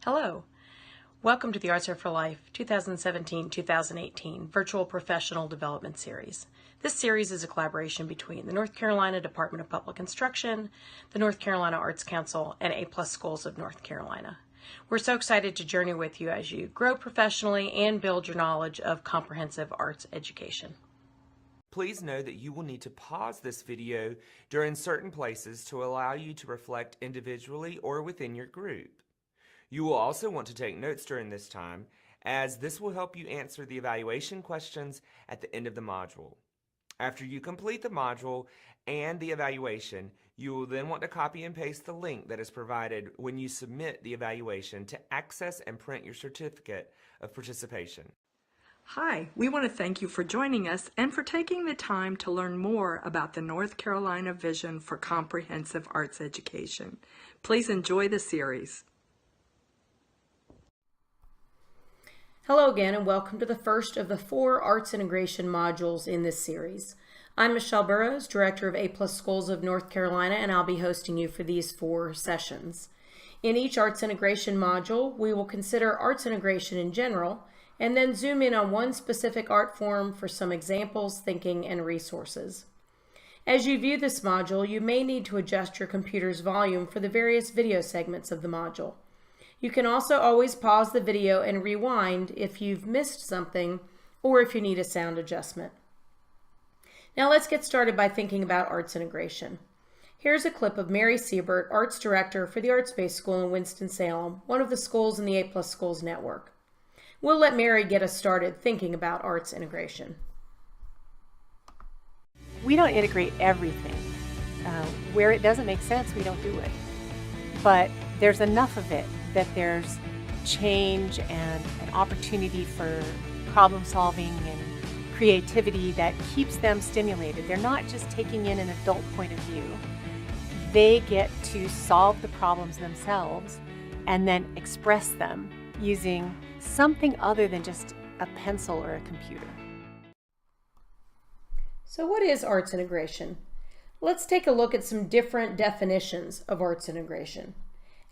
Hello. Welcome to the Arts Are for Life 2017-2018 Virtual Professional Development Series. This series is a collaboration between the North Carolina Department of Public Instruction, the North Carolina Arts Council, and A+ Schools of North Carolina. We're so excited to journey with you as you grow professionally and build your knowledge of comprehensive arts education. Please know that you will need to pause this video during certain places to allow you to reflect individually or within your group. You will also want to take notes during this time, as this will help you answer the evaluation questions at the end of the module. After you complete the module and the evaluation, you will then want to copy and paste the link that is provided when you submit the evaluation to access and print your certificate of participation. Hi, we want to thank you for joining us and for taking the time to learn more about the North Carolina Vision for Comprehensive Arts Education. Please enjoy the series. Hello again, and welcome to the first of the 4 Arts Integration modules in this series. I'm Michelle Burrows, Director of A+ Schools of North Carolina, and I'll be hosting you for these 4 sessions. In each Arts Integration module, we will consider arts integration in general, and then zoom in on one specific art form for some examples, thinking, and resources. As you view this module, you may need to adjust your computer's volume for the various video segments of the module. You can also always pause the video and rewind if you've missed something or if you need a sound adjustment. Now let's get started by thinking about arts integration. Here's a clip of Mary Siebert, Arts Director for the Arts-Based School in Winston-Salem, one of the schools in the A+ Schools network. We'll let Mary get us started thinking about arts integration. We don't integrate everything. Where it doesn't make sense, we don't do it. But there's enough of it that there's change and an opportunity for problem solving and creativity that keeps them stimulated. They're not just taking in an adult point of view. They get to solve the problems themselves and then express them using something other than just a pencil or a computer. So what is arts integration? Let's take a look at some different definitions of arts integration.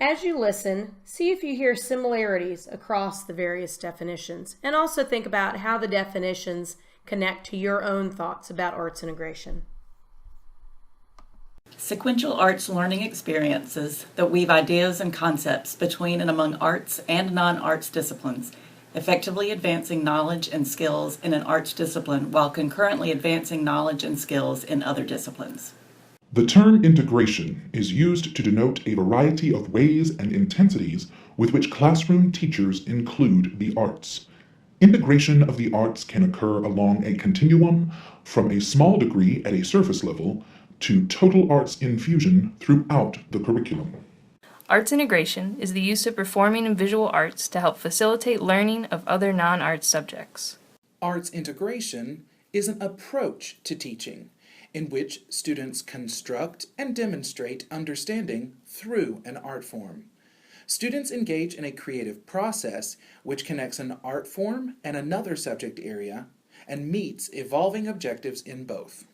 As you listen, see if you hear similarities across the various definitions, and also think about how the definitions connect to your own thoughts about arts integration. Sequential arts learning experiences that weave ideas and concepts between and among arts and non-arts disciplines, effectively advancing knowledge and skills in an arts discipline while concurrently advancing knowledge and skills in other disciplines. The term integration is used to denote a variety of ways and intensities with which classroom teachers include the arts. Integration of the arts can occur along a continuum from a small degree at a surface level to total arts infusion throughout the curriculum. Arts integration is the use of performing and visual arts to help facilitate learning of other non-arts subjects. Arts integration is an approach to teaching in which students construct and demonstrate understanding through an art form. Students engage in a creative process which connects an art form and another subject area and meets evolving objectives in both.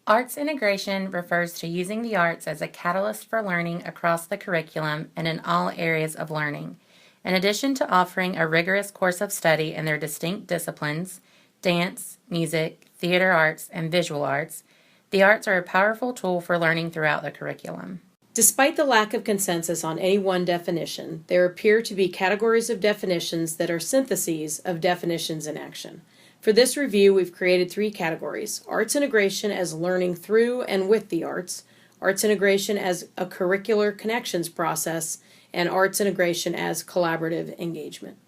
Arts integration refers to using the arts as a catalyst for learning across the curriculum and in all areas of learning. In addition to offering a rigorous course of study in their distinct disciplines, dance, music, theater arts, and visual arts, the arts are a powerful tool for learning throughout the curriculum. Despite the lack of consensus on any one definition, there appear to be categories of definitions that are syntheses of definitions in action. For this review, we've created 3 categories: arts integration as learning through and with the arts, arts integration as a curricular connections process, and arts integration as collaborative engagement.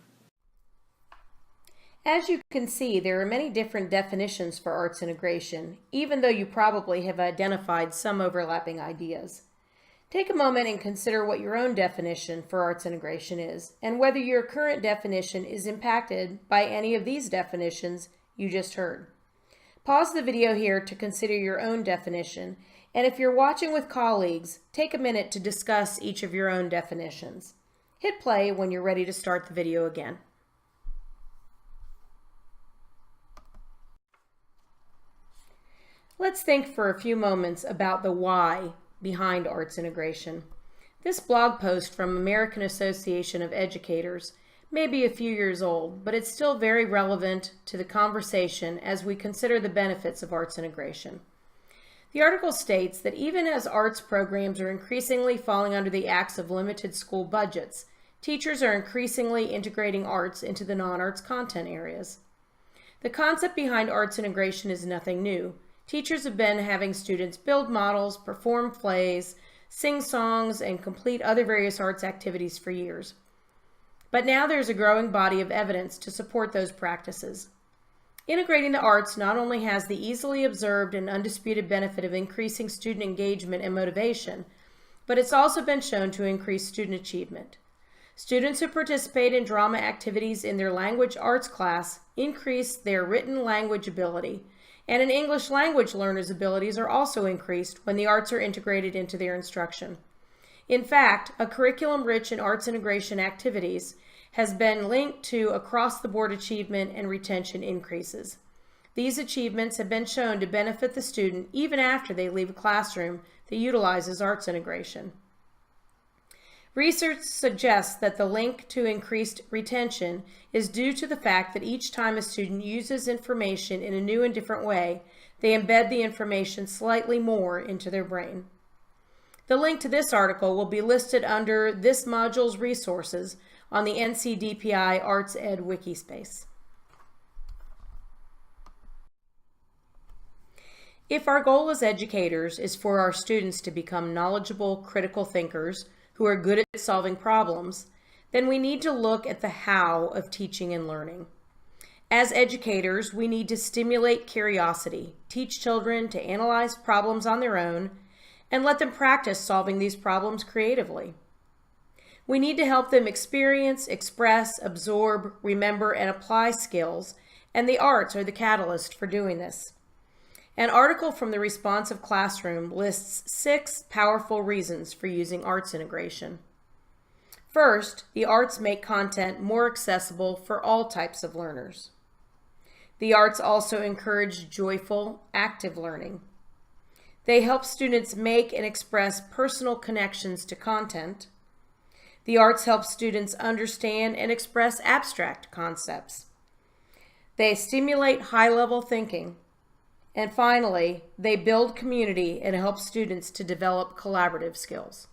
As you can see, there are many different definitions for arts integration, even though you probably have identified some overlapping ideas. Take a moment and consider what your own definition for arts integration is, and whether your current definition is impacted by any of these definitions you just heard. Pause the video here to consider your own definition, and if you're watching with colleagues, take a minute to discuss each of your own definitions. Hit play when you're ready to start the video again. Let's think for a few moments about the why behind arts integration. This blog post from American Association of Educators may be a few years old, but it's still very relevant to the conversation as we consider the benefits of arts integration. The article states that even as arts programs are increasingly falling under the axe of limited school budgets, teachers are increasingly integrating arts into the non-arts content areas. The concept behind arts integration is nothing new. Teachers have been having students build models, perform plays, sing songs, and complete other various arts activities for years. But now there's a growing body of evidence to support those practices. Integrating the arts not only has the easily observed and undisputed benefit of increasing student engagement and motivation, but it's also been shown to increase student achievement. Students who participate in drama activities in their language arts class increase their written language ability, and an English language learner's abilities are also increased when the arts are integrated into their instruction. In fact, a curriculum rich in arts integration activities has been linked to across-the-board achievement and retention increases. These achievements have been shown to benefit the student even after they leave a classroom that utilizes arts integration. Research suggests that the link to increased retention is due to the fact that each time a student uses information in a new and different way, they embed the information slightly more into their brain. The link to this article will be listed under this module's resources on the NCDPI Arts Ed Wikispace. If our goal as educators is for our students to become knowledgeable, critical thinkers who are good at solving problems, then we need to look at the how of teaching and learning. As educators, we need to stimulate curiosity, teach children to analyze problems on their own, and let them practice solving these problems creatively. We need to help them experience, express, absorb, remember, and apply skills, and the arts are the catalyst for doing this. An article from the Responsive Classroom lists 6 powerful reasons for using arts integration. First, the arts make content more accessible for all types of learners. The arts also encourage joyful, active learning. They help students make and express personal connections to content. The arts help students understand and express abstract concepts. They stimulate high-level thinking. And finally, they build community and help students to develop collaborative skills.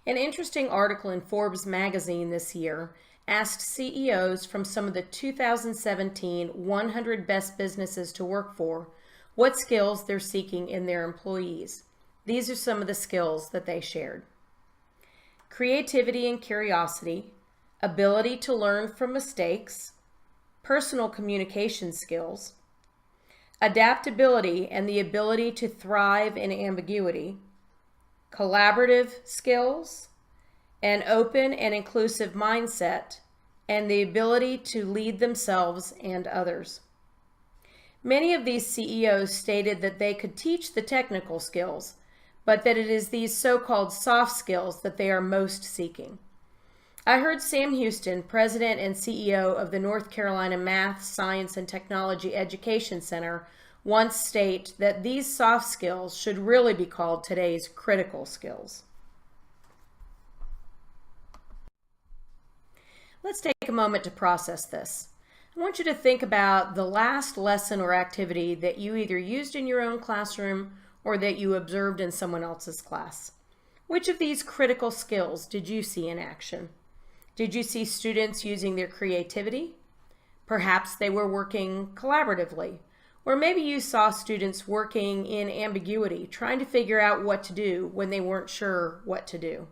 An interesting article in Forbes magazine this year asked CEOs from some of the 2017 100 Best Businesses to Work For what skills they're seeking in their employees. These are some of the skills that they shared. Creativity and curiosity, ability to learn from mistakes, personal communication skills, adaptability and the ability to thrive in ambiguity, collaborative skills, an open and inclusive mindset, and the ability to lead themselves and others. Many of these CEOs stated that they could teach the technical skills, but that it is these so-called soft skills that they are most seeking. I heard Sam Houston, President and CEO of the North Carolina Math, Science, and Technology Education Center, once state that these soft skills should really be called today's critical skills. Let's take a moment to process this. I want you to think about the last lesson or activity that you either used in your own classroom or that you observed in someone else's class. Which of these critical skills did you see in action? Did you see students using their creativity? Perhaps they were working collaboratively. Or maybe you saw students working in ambiguity, trying to figure out what to do when they weren't sure what to do.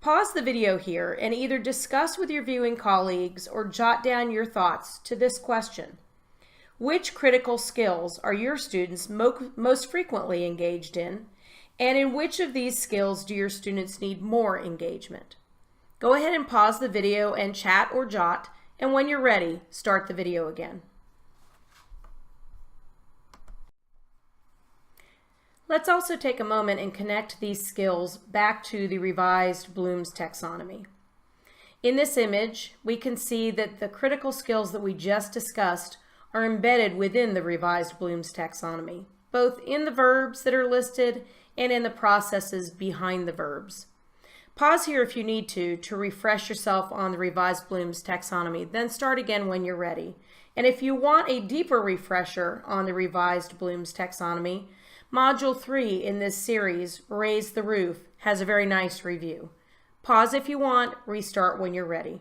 Pause the video here and either discuss with your viewing colleagues or jot down your thoughts to this question. Which critical skills are your students most frequently engaged in, and in which of these skills do your students need more engagement? Go ahead and pause the video and chat or jot, and when you're ready, start the video again. Let's also take a moment and connect these skills back to the revised Bloom's taxonomy. In this image, we can see that the critical skills that we just discussed are embedded within the revised Bloom's taxonomy. both in the verbs that are listed and in the processes behind the verbs. Pause here if you need to refresh yourself on the revised Bloom's taxonomy, then start again when you're ready. And if you want a deeper refresher on the revised Bloom's taxonomy, Module 3 in this series, Raise the Roof, has a very nice review. Pause if you want, restart when you're ready.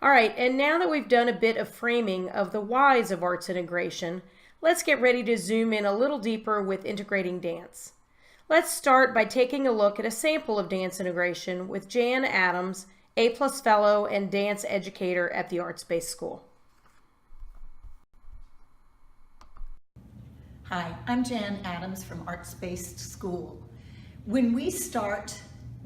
All right, and now that we've done a bit of framing of the whys of arts integration, let's get ready to zoom in a little deeper with integrating dance. Let's start by taking a look at a sample of dance integration with Jan Adams, A+ Fellow and Dance Educator at the Arts-Based School. Hi, I'm Jan Adams from Arts-Based School. When we start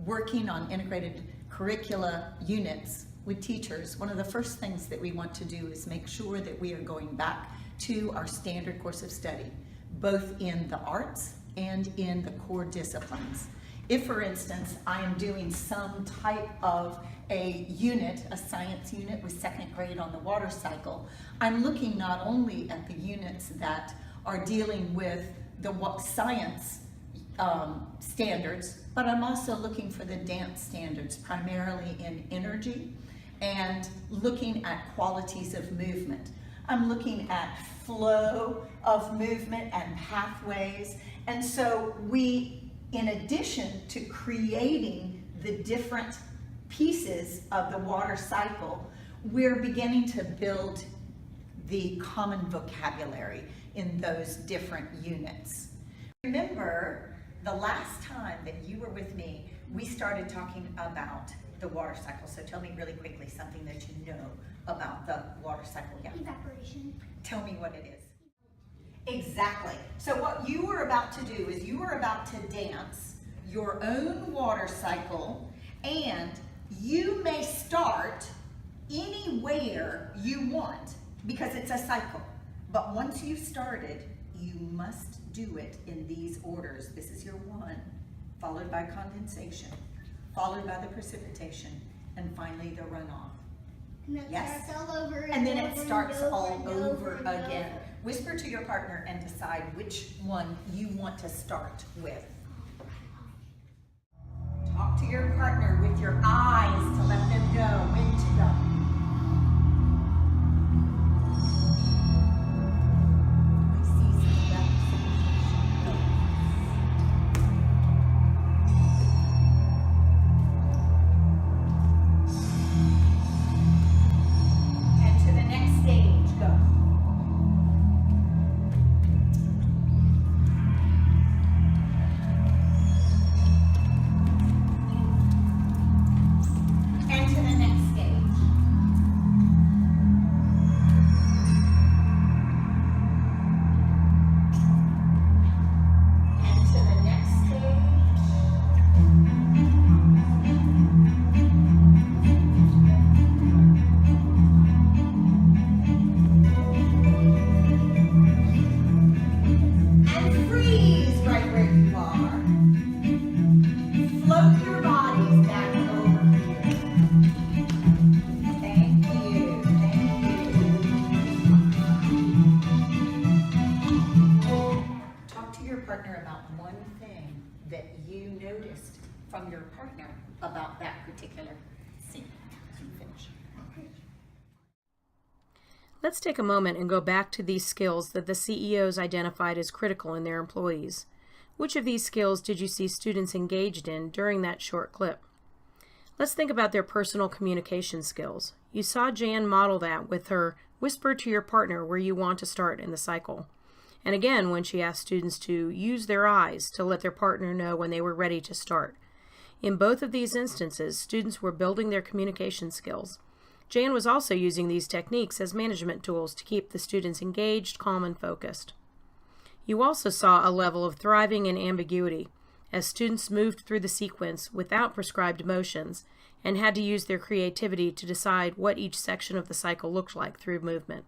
working on integrated curricula units with teachers, one of the first things that we want to do is make sure that we are going back to our standard course of study, both in the arts and in the core disciplines. If, for instance, I am doing some type of a unit, a science unit with second grade on the water cycle, I'm looking not only at the units that are dealing with the science standards, but I'm also looking for the dance standards, primarily in energy, and looking at qualities of movement. I'm looking at flow of movement and pathways. And so we, in addition to creating the different pieces of the water cycle, we're beginning to build the common vocabulary in those different units. Remember, the last time that you were with me, we started talking about the water cycle. So tell me really quickly something that you know about the water cycle. Yeah. Evaporation. Tell me what it is. Exactly. So what you were about to do is you were about to dance your own water cycle, and you may start anywhere you want because it's a cycle. But once you've started, you must do it in these orders. This is your 1, followed by condensation, followed by the precipitation, and finally the runoff. And then yes? starts all over and then it over starts and over all and over and again. over. Whisper to your partner and decide which one you want to start with. Talk to your partner with your eyes to let them know when to go. From your partner about that particular scene. Finish. Let's take a moment and go back to these skills that the CEOs identified as critical in their employees. Which of these skills did you see students engaged in during that short clip? Let's think about their personal communication skills. You saw Jan model that with her whisper to your partner where you want to start in the cycle. And again, when she asked students to use their eyes to let their partner know when they were ready to start. In both of these instances, students were building their communication skills. Jan was also using these techniques as management tools to keep the students engaged, calm, and focused. You also saw a level of thriving in ambiguity as students moved through the sequence without prescribed motions and had to use their creativity to decide what each section of the cycle looked like through movement.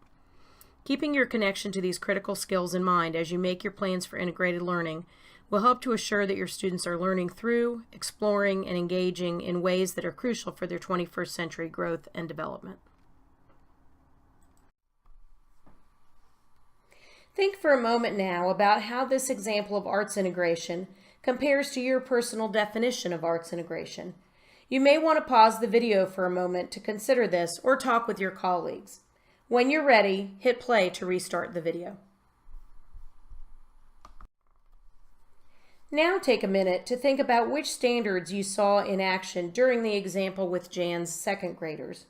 Keeping your connection to these critical skills in mind as you make your plans for integrated learning will help to assure that your students are learning through, exploring, and engaging in ways that are crucial for their 21st century growth and development. Think for a moment now about how this example of arts integration compares to your personal definition of arts integration. You may want to pause the video for a moment to consider this or talk with your colleagues. When you're ready, hit play to restart the video. Now take a minute to think about which standards you saw in action during the example with Jan's second graders.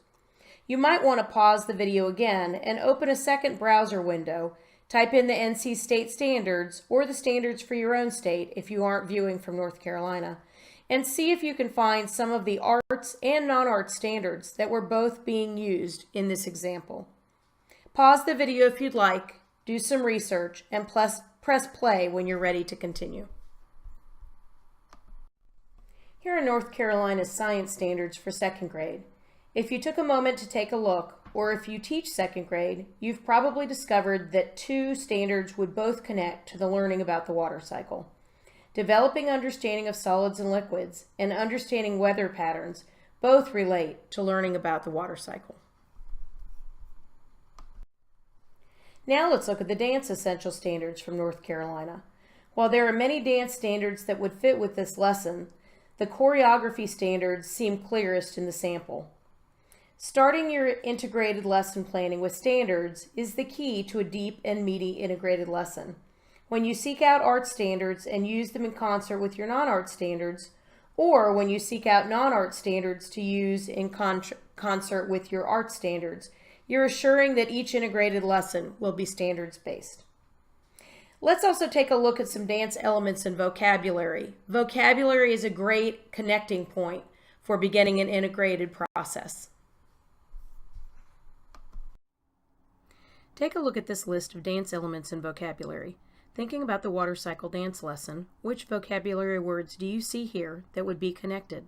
You might want to pause the video again and open a second browser window, type in the NC State standards or the standards for your own state if you aren't viewing from North Carolina, and see if you can find some of the arts and non-arts standards that were both being used in this example. Pause the video if you'd like, do some research, and press play when you're ready to continue. Here are North Carolina's science standards for second grade. If you took a moment to take a look, or if you teach second grade, you've probably discovered that two standards would both connect to the learning about the water cycle. Developing understanding of solids and liquids and understanding weather patterns both relate to learning about the water cycle. Now let's look at the dance essential standards from North Carolina. While there are many dance standards that would fit with this lesson, the choreography standards seem clearest in the sample. Starting your integrated lesson planning with standards is the key to a deep and meaty integrated lesson. When you seek out art standards and use them in concert with your non-art standards, or when you seek out non-art standards to use in concert with your art standards, you're assuring that each integrated lesson will be standards-based. Let's also take a look at some dance elements and vocabulary. Vocabulary is a great connecting point for beginning an integrated process. Take a look at this list of dance elements and vocabulary. Thinking about the water cycle dance lesson, which vocabulary words do you see here that would be connected?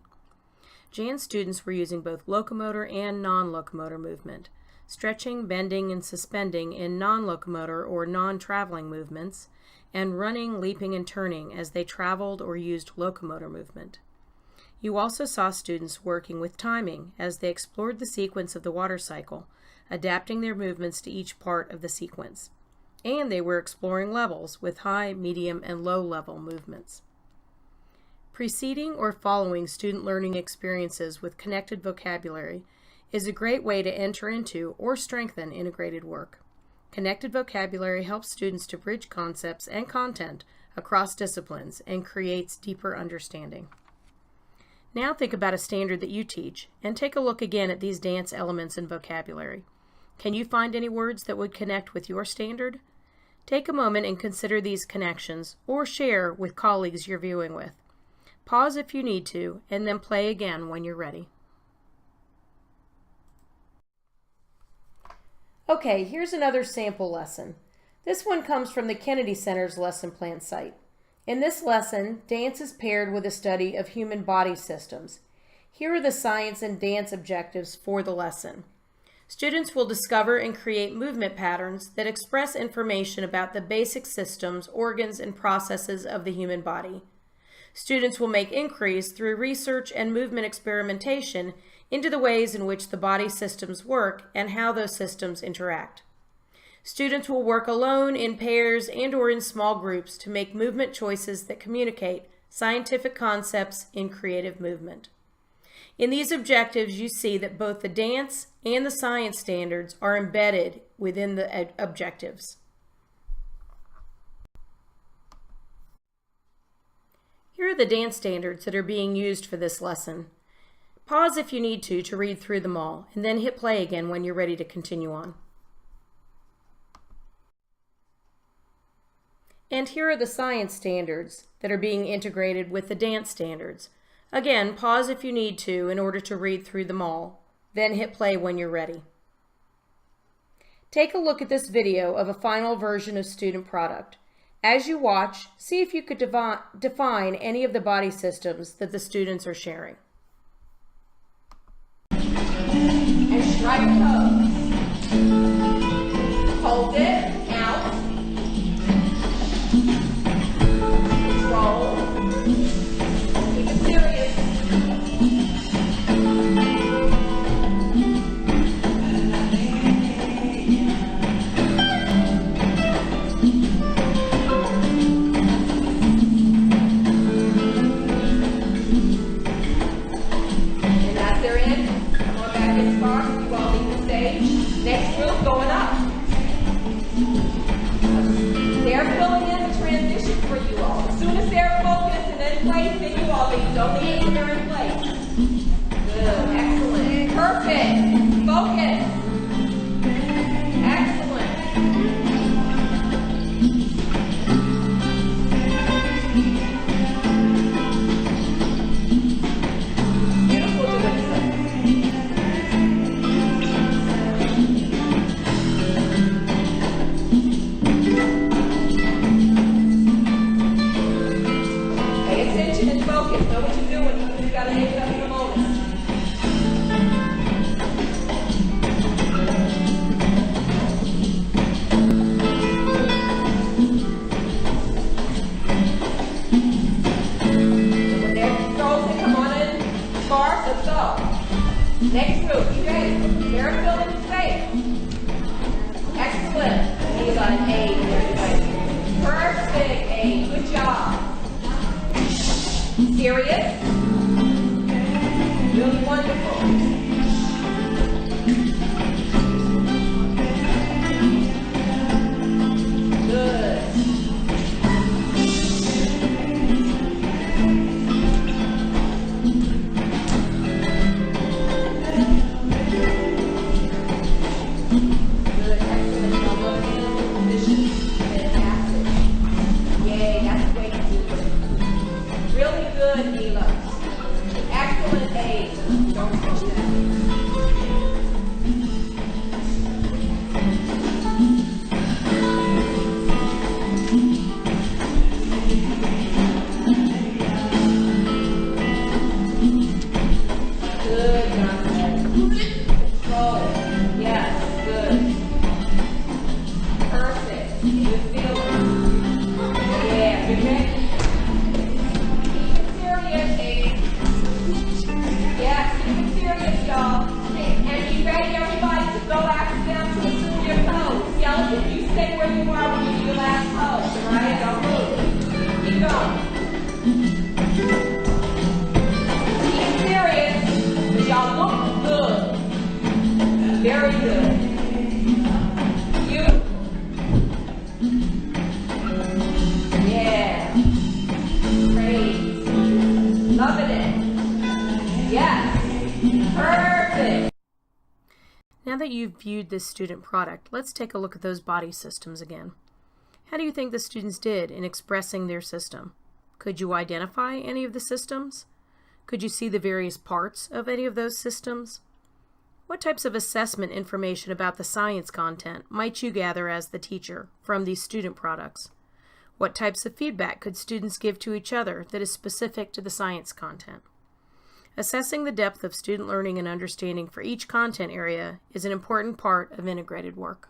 Jan's students were using both locomotor and non-locomotor movement, stretching, bending, and suspending in non-locomotor or non-traveling movements, and running, leaping, and turning as they traveled or used locomotor movement. You also saw students working with timing as they explored the sequence of the water cycle, adapting their movements to each part of the sequence. And they were exploring levels with high, medium, and low level movements. Preceding or following student learning experiences with connected vocabulary is a great way to enter into or strengthen integrated work. Connected vocabulary helps students to bridge concepts and content across disciplines and creates deeper understanding. Now think about a standard that you teach and take a look again at these dance elements and vocabulary. Can you find any words that would connect with your standard? Take a moment and consider these connections or share with colleagues you're viewing with. Pause if you need to and then play again when you're ready. Okay, here's another sample lesson. This one comes from the Kennedy Center's lesson plan site. In this lesson, dance is paired with a study of human body systems. Here are the science and dance objectives for the lesson. Students will discover and create movement patterns that express information about the basic systems, organs, and processes of the human body. Students will make inquiries through research and movement experimentation into the ways in which the body systems work and how those systems interact. Students will work alone, in pairs, and/or in small groups to make movement choices that communicate scientific concepts in creative movement. In these objectives, you see that both the dance and the science standards are embedded within the objectives. Here are the dance standards that are being used for this lesson. Pause if you need to read through them all, and then hit play again when you're ready to continue on. And here are the science standards that are being integrated with the dance standards. Again, pause if you need to in order to read through them all, then hit play when you're ready. Take a look at this video of a final version of student product. As you watch, see if you could define any of the body systems that the students are sharing. And strike pose. Hold it, count. Roll. Keep it serious. Don't leave it there in place. Good. Excellent. Perfect. Focus. Excellent. Beautiful, Delisa. Pay attention and focus. Know what you're doing. You gotta make it up in the moment. And when they're frozen, come on in. Spark, let's go. Next group, you ready? They're filling the space. Excellent. He's on A, everybody. Perfect, A. Good job. Serious? Really wonderful. Good. Good, excellent. Now look in the position. Fantastic. Yay, that's the way to do it. Really good, Mila. Excellent aid. Don't touch that. Good, Jonathan. Control. Yes, good. Perfect. Good feeling. Yeah, you ready? Keep it serious, Abe. Yes, keep it serious, y'all. And be ready, everybody, to go back down to assume your pose. Skeleton, you stay where you are when you do your last pose, right? Don't move. Keep going. Keep it serious, but y'all look good. Very good. Beautiful. Yeah. Great. Loving it. Yes. Perfect. Now that you've viewed this student product, let's take a look at those body systems again. How do you think the students did in expressing their system? Could you identify any of the systems? Could you see the various parts of any of those systems? What types of assessment information about the science content might you gather as the teacher from these student products? What types of feedback could students give to each other that is specific to the science content? Assessing the depth of student learning and understanding for each content area is an important part of integrated work.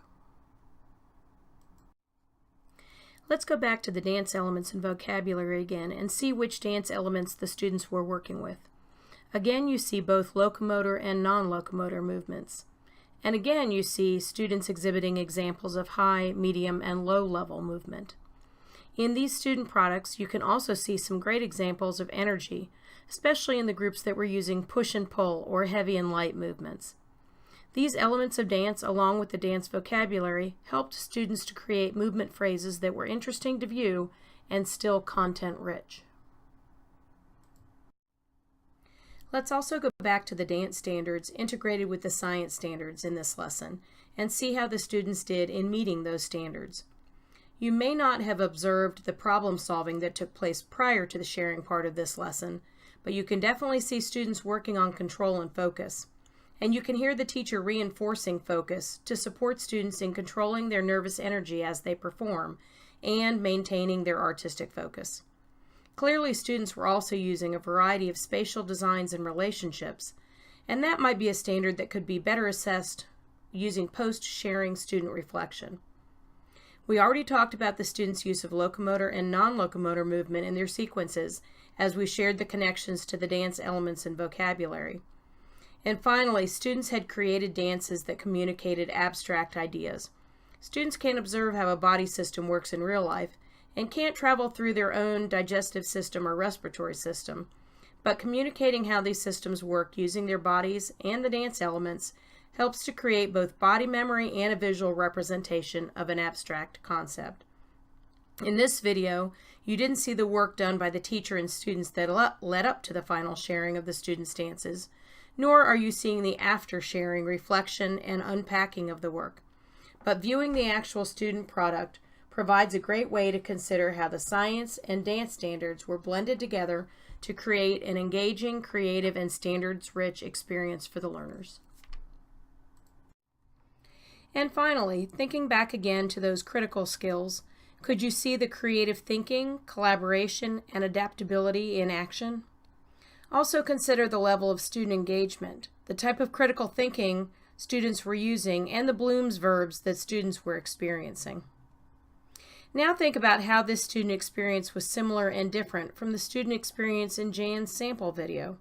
Let's go back to the dance elements and vocabulary again and see which dance elements the students were working with. Again, you see both locomotor and non-locomotor movements. And again, you see students exhibiting examples of high, medium, and low level movement. In these student products, you can also see some great examples of energy, especially in the groups that were using push and pull or heavy and light movements. These elements of dance, along with the dance vocabulary, helped students to create movement phrases that were interesting to view and still content-rich. Let's also go back to the dance standards integrated with the science standards in this lesson and see how the students did in meeting those standards. You may not have observed the problem solving that took place prior to the sharing part of this lesson, but you can definitely see students working on control and focus. And you can hear the teacher reinforcing focus to support students in controlling their nervous energy as they perform and maintaining their artistic focus. Clearly, students were also using a variety of spatial designs and relationships, and that might be a standard that could be better assessed using post-sharing student reflection. We already talked about the students' use of locomotor and non-locomotor movement in their sequences as we shared the connections to the dance elements and vocabulary. And finally, students had created dances that communicated abstract ideas. Students can observe how a body system works in real life and can't travel through their own digestive system or respiratory system, but communicating how these systems work using their bodies and the dance elements helps to create both body memory and a visual representation of an abstract concept. In this video, you didn't see the work done by the teacher and students that led up to the final sharing of the students' dances, nor are you seeing the after sharing reflection and unpacking of the work. But viewing the actual student product provides a great way to consider how the science and dance standards were blended together to create an engaging, creative, and standards-rich experience for the learners. And finally, thinking back again to those critical skills, could you see the creative thinking, collaboration, and adaptability in action? Also consider the level of student engagement, the type of critical thinking students were using, and the Bloom's verbs that students were experiencing. Now think about how this student experience was similar and different from the student experience in Jan's sample video.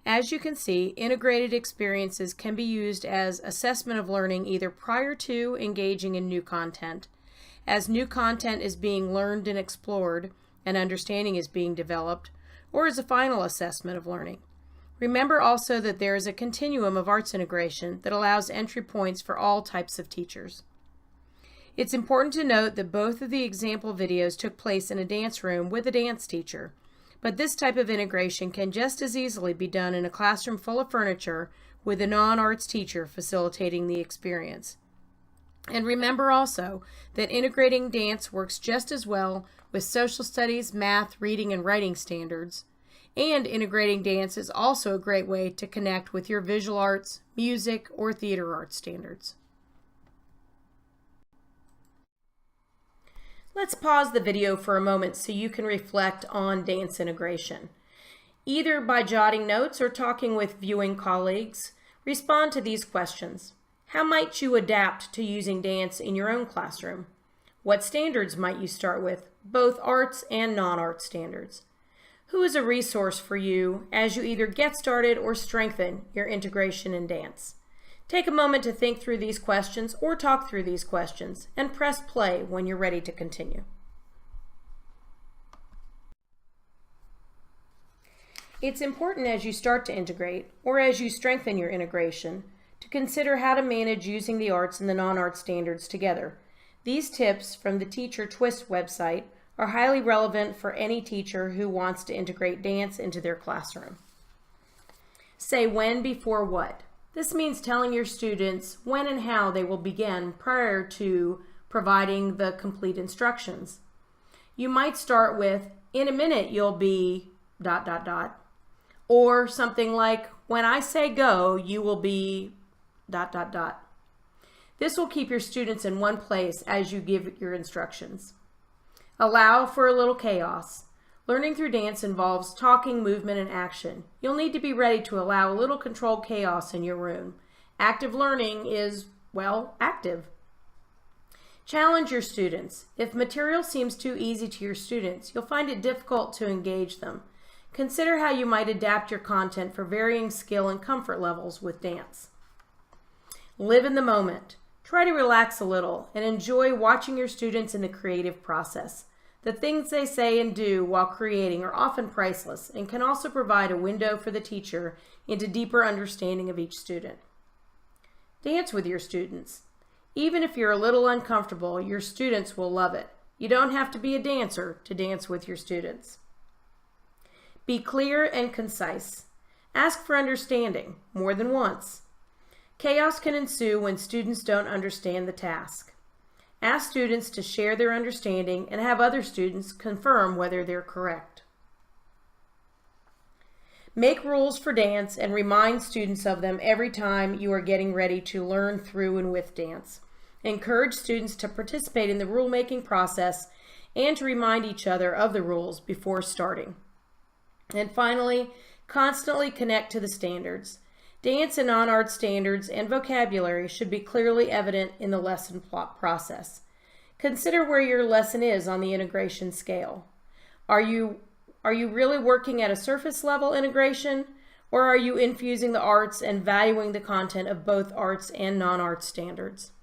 As you can see, integrated experiences can be used as assessment of learning either prior to engaging in new content, as new content is being learned and explored and understanding is being developed, or as a final assessment of learning. Remember also that there is a continuum of arts integration that allows entry points for all types of teachers. It's important to note that both of the example videos took place in a dance room with a dance teacher, but this type of integration can just as easily be done in a classroom full of furniture with a non-arts teacher facilitating the experience. And remember also that integrating dance works just as well with social studies, math, reading, and writing standards. And integrating dance is also a great way to connect with your visual arts, music, or theater arts standards. Let's pause the video for a moment so you can reflect on dance integration. Either by jotting notes or talking with viewing colleagues, respond to these questions. How might you adapt to using dance in your own classroom? What standards might you start with, both arts and non-art standards? Who is a resource for you as you either get started or strengthen your integration in dance? Take a moment to think through these questions or talk through these questions and press play when you're ready to continue. It's important as you start to integrate or as you strengthen your integration to consider how to manage using the arts and the non-art standards together. These tips from the Teacher Twist website are highly relevant for any teacher who wants to integrate dance into their classroom. Say when before what. This means telling your students when and how they will begin prior to providing the complete instructions. You might start with, in a minute you'll be ... or something like, when I say go, you will be ... This will keep your students in one place as you give your instructions. Allow for a little chaos. Learning through dance involves talking, movement, and action. You'll need to be ready to allow a little controlled chaos in your room. Active learning is, well, active. Challenge your students. If material seems too easy to your students, you'll find it difficult to engage them. Consider how you might adapt your content for varying skill and comfort levels with dance. Live in the moment. Try to relax a little and enjoy watching your students in the creative process. The things they say and do while creating are often priceless and can also provide a window for the teacher into deeper understanding of each student. Dance with your students. Even if you're a little uncomfortable, your students will love it. You don't have to be a dancer to dance with your students. Be clear and concise. Ask for understanding more than once. Chaos can ensue when students don't understand the task. Ask students to share their understanding and have other students confirm whether they're correct. Make rules for dance and remind students of them every time you are getting ready to learn through and with dance. Encourage students to participate in the rule-making process and to remind each other of the rules before starting. And finally, constantly connect to the standards. Dance and non-art standards and vocabulary should be clearly evident in the lesson plot process. Consider where your lesson is on the integration scale. Are you really working at a surface level integration, or are you infusing the arts and valuing the content of both arts and non-art standards?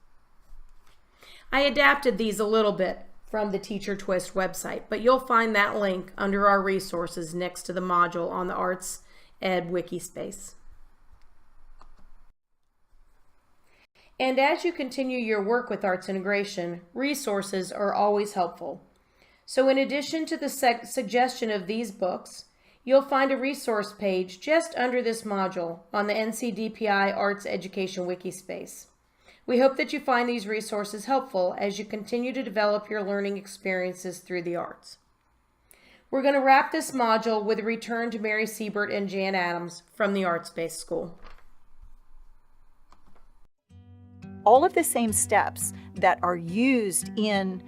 I adapted these a little bit from the Teacher Twist website, but you'll find that link under our resources next to the module on the Arts Ed Wiki space. And as you continue your work with arts integration, resources are always helpful. So in addition to the suggestion of these books, you'll find a resource page just under this module on the NCDPI Arts Education Wikispace. We hope that you find these resources helpful as you continue to develop your learning experiences through the arts. We're going to wrap this module with a return to Mary Siebert and Jan Adams from the Arts-Based School. All of the same steps that are used in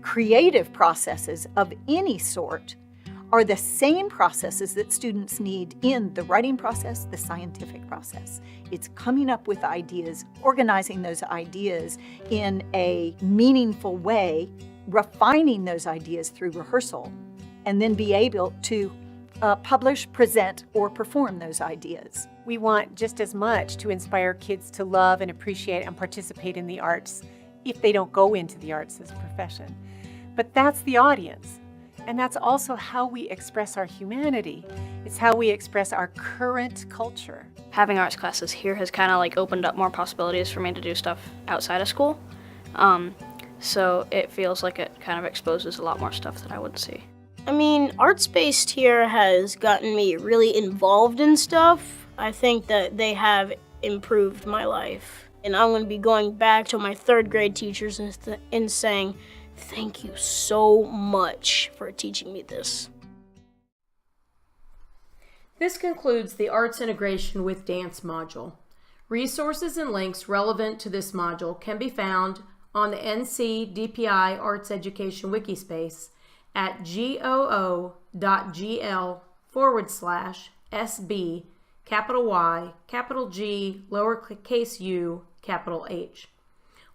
creative processes of any sort are the same processes that students need in the writing process, the scientific process. It's coming up with ideas, organizing those ideas in a meaningful way, refining those ideas through rehearsal, and then be able to publish, present, or perform those ideas. We want just as much to inspire kids to love and appreciate and participate in the arts if they don't go into the arts as a profession. But that's the audience. And that's also how we express our humanity. It's how we express our current culture. Having arts classes here has kind of like opened up more possibilities for me to do stuff outside of school. So it feels like it kind of exposes a lot more stuff that I would see. I mean, Arts-Based here has gotten me really involved in stuff. I think that they have improved my life. And I'm going to be going back to my third grade teachers and saying, thank you so much for teaching me this. This concludes the Arts Integration with Dance module. Resources and links relevant to this module can be found on the NCDPI Arts Education Wikispace at goo.gl/SB, capital Y, capital G, lowercase u, capital H,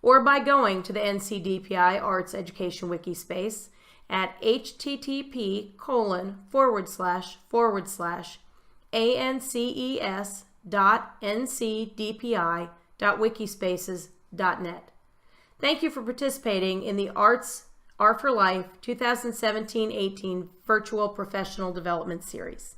or by going to the NCDPI Arts Education Wikispace at http://ances.ncdpi.wikispaces.net. Thank you for participating in the Arts Are for Life 2017-18 Virtual Professional Development Series.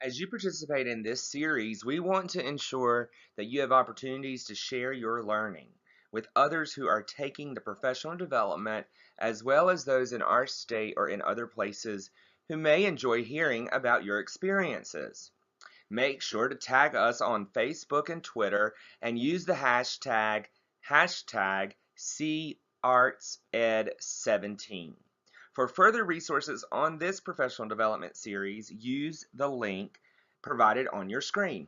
As you participate in this series, we want to ensure that you have opportunities to share your learning with others who are taking the professional development, as well as those in our state or in other places who may enjoy hearing about your experiences. Make sure to tag us on Facebook and Twitter and use the hashtag CArtsEd17. For further resources on this professional development series, use the link provided on your screen.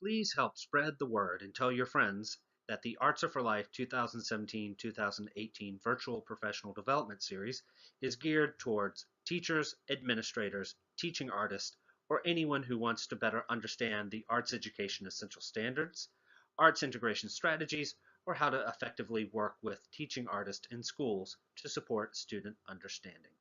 Please help spread the word and tell your friends that the Arts Are for Life 2017-2018 Virtual Professional Development Series is geared towards teachers, administrators, teaching artists, or anyone who wants to better understand the arts education essential standards, arts integration strategies, or how to effectively work with teaching artists in schools to support student understanding.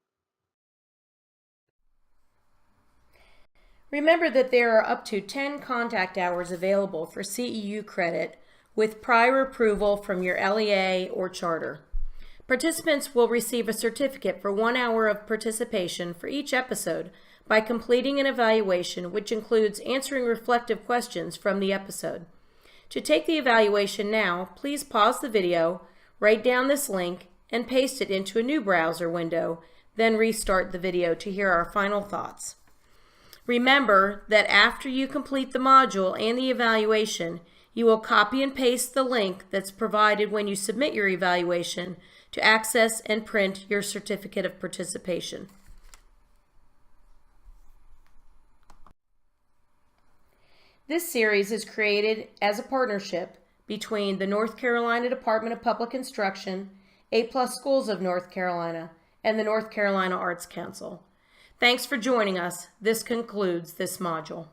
Remember that there are up to 10 contact hours available for CEU credit with prior approval from your LEA or charter. Participants will receive a certificate for 1 hour of participation for each episode by completing an evaluation which includes answering reflective questions from the episode. To take the evaluation now, please pause the video, write down this link, and paste it into a new browser window, then restart the video to hear our final thoughts. Remember that after you complete the module and the evaluation, you will copy and paste the link that's provided when you submit your evaluation to access and print your certificate of participation. This series is created as a partnership between the North Carolina Department of Public Instruction, A+ Schools of North Carolina, and the North Carolina Arts Council. Thanks for joining us. This concludes this module.